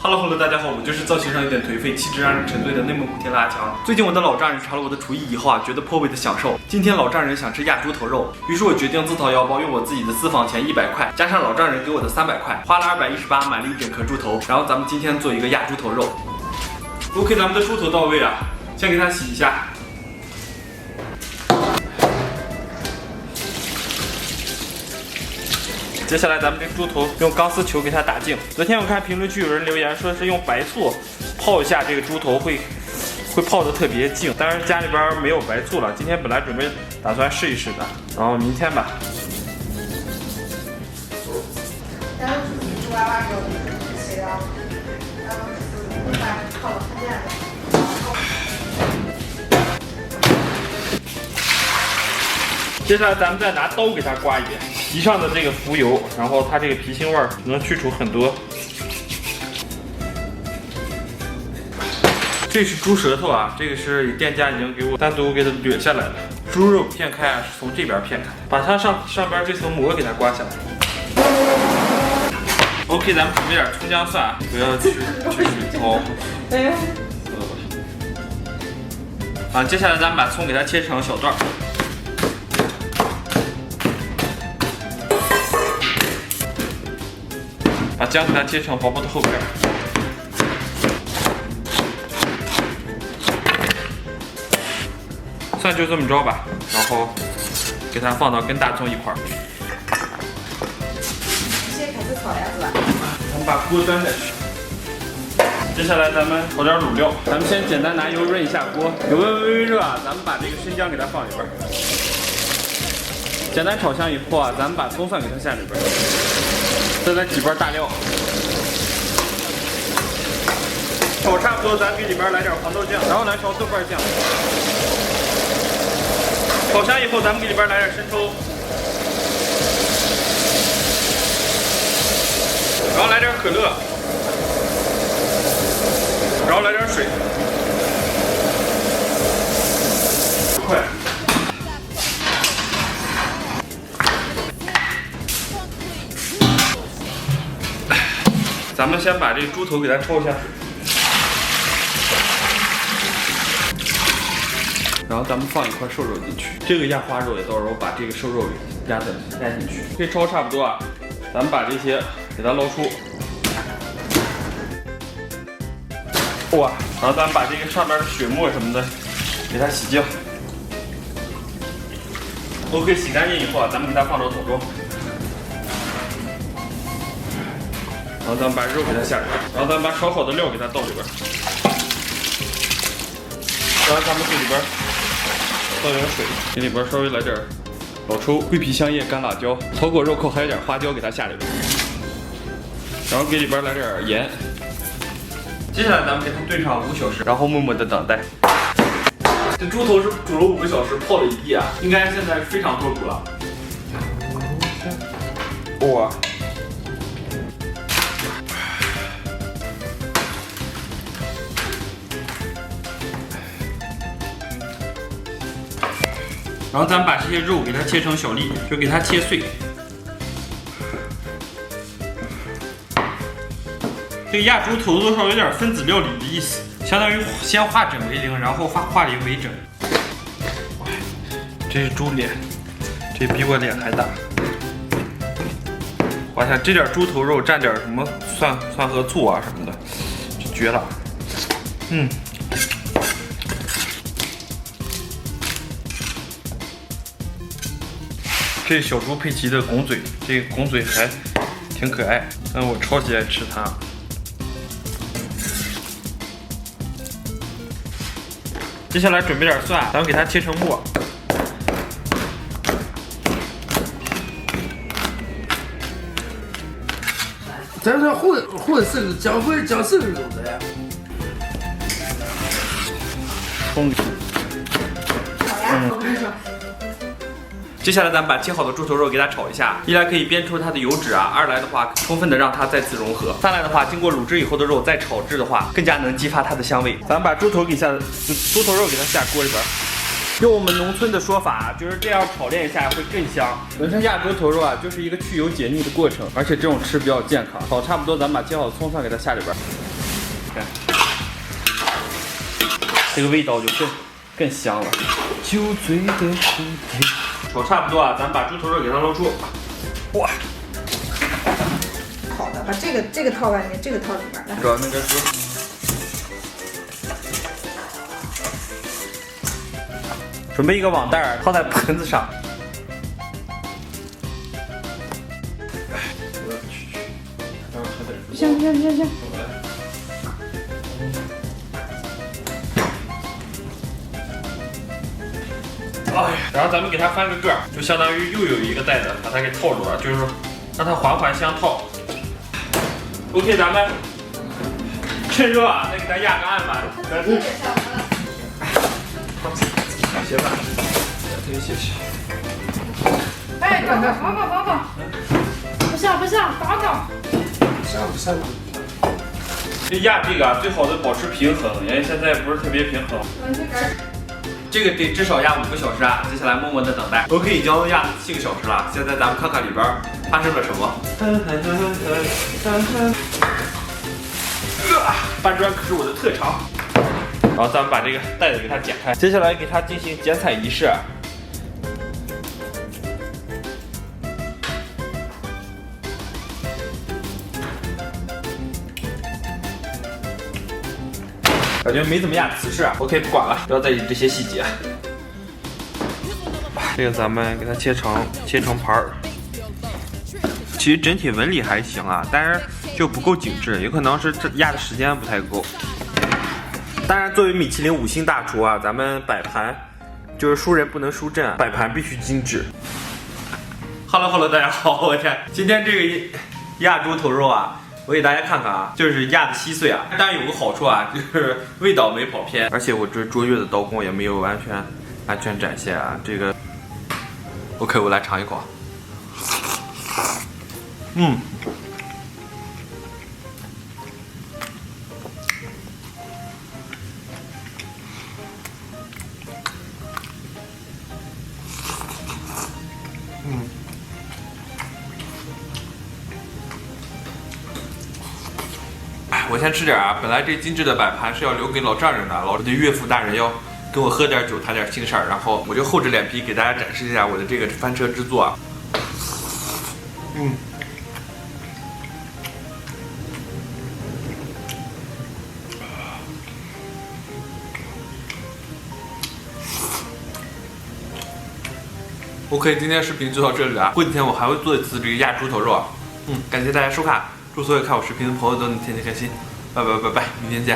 Hello， 大家好，我就是造型上有点颓废，气质让人沉醉的内蒙古天籁阿强。最近我的老丈人查了我的厨艺以后觉得颇为的享受。今天老丈人想吃鸭猪头肉，于是我决定自掏腰包，用我自己的私房钱100块，加上老丈人给我的300块，花了218买了一整颗猪头。然后咱们今天做一个鸭猪头肉。OK， 咱们的猪头到位啊，先给它洗一下。 接下来咱们这猪头用钢丝球给它打净。昨天我看评论区有人留言说是用白醋泡一下这个猪头会泡得特别净，当然家里边没有白醋了。今天本来准备打算试一试的，然后明天吧。然后自己抓完之后就是切了，然后就是把泡了看见了。 接下来咱们再拿刀给它刮一遍，皮上的这个浮油，然后它这个皮腥味能去除很多。这是猪舌头啊，这个是店家已经给我单独给它掠下来了。猪肉片开啊，是从这边片开，把它上边这层膜给它刮下来。OK， 咱们准备点葱姜蒜，不要去水泡。好，接下来咱们把葱给它切成小段。 把姜给它切成薄薄的厚片，蒜就这么着吧，然后给它放到跟大葱一块儿。先开始炒呀，是吧？我们把锅端下去。接下来咱们炒点卤料，咱们先简单拿油润一下锅，油温微微热啊，咱们把这个生姜给它放里边儿。简单炒香以后啊，咱们把葱蒜给它下里边儿。 再来几瓣大料，炒差不多，咱给里边来点黄豆酱，然后来勺豆瓣酱。炒香以后，咱们给里边来点生抽，然后来点可乐，然后来点水，快。 咱们先把这个猪头给它焯一下水，然后咱们放一块瘦肉进去，这个压花肉也到时候把这个瘦肉给压进去，这焯差不多啊，咱们把这些给它捞出，哇，然后咱们把这个上面的血沫什么的给它洗净 ，OK， 洗干净以后啊，咱们给它放到桶中。 然后咱们把肉给它下里边，然后咱们把炒好的料给它倒里边，然后咱们给里边倒点水，给里边稍微来点老抽、桂皮、香叶、干辣椒、草果、肉蔻，还有点花椒给它下里边，然后给里边来点盐。接下来咱们给它炖上5小时，然后默默的等待。这猪头是煮了5个小时，泡了一地啊，应该现在非常脱骨了。哇！ 然后咱们把这些肉给它切成小粒，就给它切碎。这个压猪头多少有点分子料理的意思，相当于先化整为零，然后化零为整。这是猪脸，这比我脸还大。哇塞，这点猪头肉蘸点什么蒜和醋啊什么的，就绝了。嗯。 这小猪佩奇的拱嘴，这个拱嘴还挺可爱，但我超级爱吃它。接下来准备点蒜，咱们给它切成末。咱说混是姜粉姜丝肉的呀。葱。接下来咱们把切好的猪头肉给它炒一下，一来可以煸出它的油脂啊，二来的话充分的让它再次融合，三来的话经过卤制以后的肉再炒制的话，更加能激发它的香味。咱们把猪头肉给它下锅里边，用我们农村的说法，就是这样炒炼一下会更香。本身亚洲头肉啊，就是一个去油解腻的过程，而且这种吃比较健康。炒差不多，咱们把切好的葱蒜给它下里边。看，这个味道就更香了。酒醉的蝴蝶。炒差不多啊，咱们把猪头肉给它捞出。哇！好的，把这个套外面，这个套里边来。找那个猪。准备一个网袋套在盆子上。行。哎呀，然后咱们给它翻个个儿，就相当于又有一个袋子把它给套住了，就是说让它环环相套。OK， 咱们趁热啊，再给它压个案板。行吧，这个谢谢。哎，哥哥，放，不下，打倒。上。这压这个啊，最好的保持平衡，因为现在不是特别平衡。这个得至少压5个小时啊！接下来默默的等待。OK， 已经压了7个小时了。现在咱们看看里边发生了什么。搬砖可是我的特长。然后咱们把这个袋子给它剪开，接下来给它进行剪彩仪式。感觉没怎么压瓷实啊 ，OK， 不管了，不要在意这些细节。这个咱们给它切成盘儿。其实整体纹理还行啊，但是就不够精致，有可能是这压的时间不太够。当然，作为米其林5星大厨啊，咱们摆盘就是输人不能输阵，摆盘必须精致。Hello， 大家好，我天，今天这个压猪头肉啊。我给大家看看啊，就是压的稀碎啊，但是有个好处啊，就是味道没跑偏，而且我这卓越的刀工也没有完全展现啊。这个 ，OK， 我来尝一口。我先吃点啊，本来这精致的摆盘是要留给老丈人的，我的岳父大人要跟我喝点酒，谈点心事儿，然后我就厚着脸皮给大家展示一下我的这个翻车之作啊。OK， 今天视频就到这里了，过几天我还会做一次这个压猪头肉啊。感谢大家收看。祝所有看我视频的朋友都能天天开心，拜拜，明天见。